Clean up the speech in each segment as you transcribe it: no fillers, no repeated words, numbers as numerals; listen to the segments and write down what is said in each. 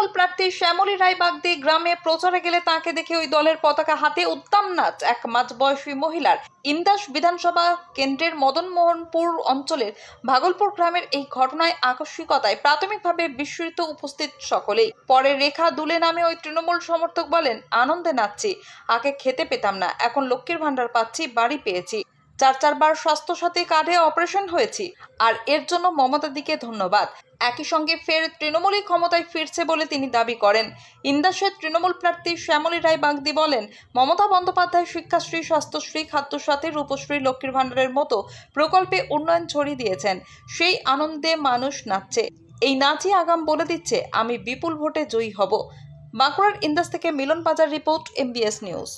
তৃণমূল প্রার্থী শ্যামলী রায় বাগদি গ্রামে প্রচারে গেলে তাকে দেখে ওই দলের পতাকা হাতে উত্তম নাচ এক মাঝবয়সী মহিলার। ইন্দাস বিধানসভা কেন্দ্রের মদনমোহনপুর অঞ্চলের ভাগলপুর গ্রামের এই ঘটনায় আকস্মিকতায় প্রাথমিকভাবে বিস্মিত উপস্থিত সকলেই। পরে রেখা দুলে নামে ওই তৃণমূল সমর্থক বলেন, আনন্দে নাচছি, আগে খেতে পেতাম না, এখন লক্ষ্মীর ভান্ডার পাচ্ছি, বাড়ি পেয়েছি, 4বার স্বাস্থ্যসাথী কার্ডে অপারেশন হয়েছি, আর এর জন্য মমতাদিকে ধন্যবাদ। একই সঙ্গে ফের তৃণমূলই ক্ষমতায় ফিরছে বলে তিনি দাবি করেন। ইন্দাসের তৃণমূল প্রার্থী শ্যামলী রায় বাগদি বলেন, মমতা বন্দ্যোপাধ্যায় শিক্ষাশ্রী, স্বাস্থ্যশ্রী, খাদ্যসাথী, রূপশ্রী, লক্ষ্মীর ভান্ডারের মতো প্রকল্পে উন্নয়ন ছড়িয়ে দিয়েছেন। সেই আনন্দে মানুষ নাচছে। এই নাচই আগাম বলে দিচ্ছে আমি বিপুল ভোটে জয়ী হব। বাঁকুড়ার ইন্দাস থেকে মিলন বাজার রিপোর্ট, MBS নিউজ।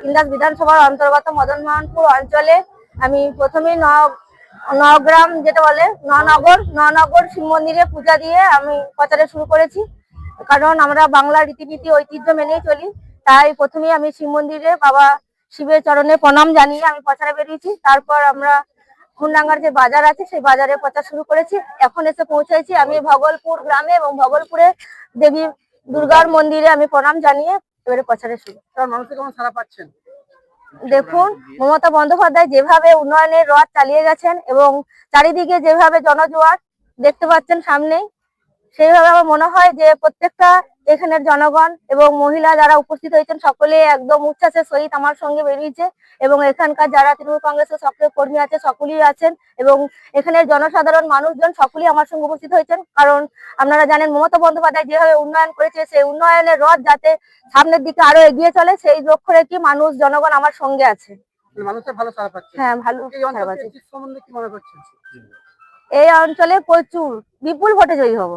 ইন্দাস বিধানসভার অন্তর্গত মদনমোহনপুর অঞ্চলে আমি প্রথমে নগ্রাম যেটা বলে ননগর শিব মন্দিরে পূজা দিয়ে আমি প্রচারে শুরু করেছি। কারণ আমরা বাংলা রীতিনীতি ঐতিহ্য মেনেই চলি, তাই প্রথমেই আমি শিব মন্দিরে বাবা শিবের চরণে প্রণাম জানিয়ে আমি প্রচারে বেরিয়েছি। তারপর আমরা খুনডাঙ্গার যে বাজার আছে সেই বাজারে প্রচার শুরু করেছি। এখন এসে পৌঁছেছি আমি ভগলপুর গ্রামে, এবং ভগলপুরে দেবী দুর্গার মন্দিরে আমি প্রণাম জানিয়ে এবারে প্রচারে শুরু। মানুষের কেমন সাড়া পাচ্ছেন? দেখুন, মমতা বন্দ্যোপাধ্যায় যেভাবে উন্নয়নের রথ চালিয়ে গেছেন এবং চারিদিকে যেভাবে জনজোয়ার দেখতে পাচ্ছেন সামনেই, সেইভাবে আমার মনে হয় যে প্রত্যেকটা এখানের জনগণ এবং মহিলা যারা উপস্থিত হয়েছেন সকলে একদম উচ্ছ্বাসের সহিত আমার সঙ্গে বেরিয়েছে, এবং এখানকার যারা তৃণমূল কংগ্রেসের সক্রিয় কর্মী আছে সকলেই আছেন, এবং এখানের জনসাধারণ মানুষজন সকলেই আমার সঙ্গে উপস্থিত হয়েছেন। কারণ আপনারা জানেন মমতা বন্দ্যোপাধ্যায় যেভাবে উন্নয়ন করেছে, সেই উন্নয়নের রথ যাতে সামনের দিকে আরো এগিয়ে চলে সেই লক্ষ্য রেখে মানুষ জনগণ আমার সঙ্গে আছে। মানুষের ভালো সাড়া পাচ্ছে? হ্যাঁ, ভালো এই সাড়া পাচ্ছে। সম্বন্ধে কি মনে করছেন? এই অঞ্চলে প্রচুর বিপুল ভোটে জয়ী হব।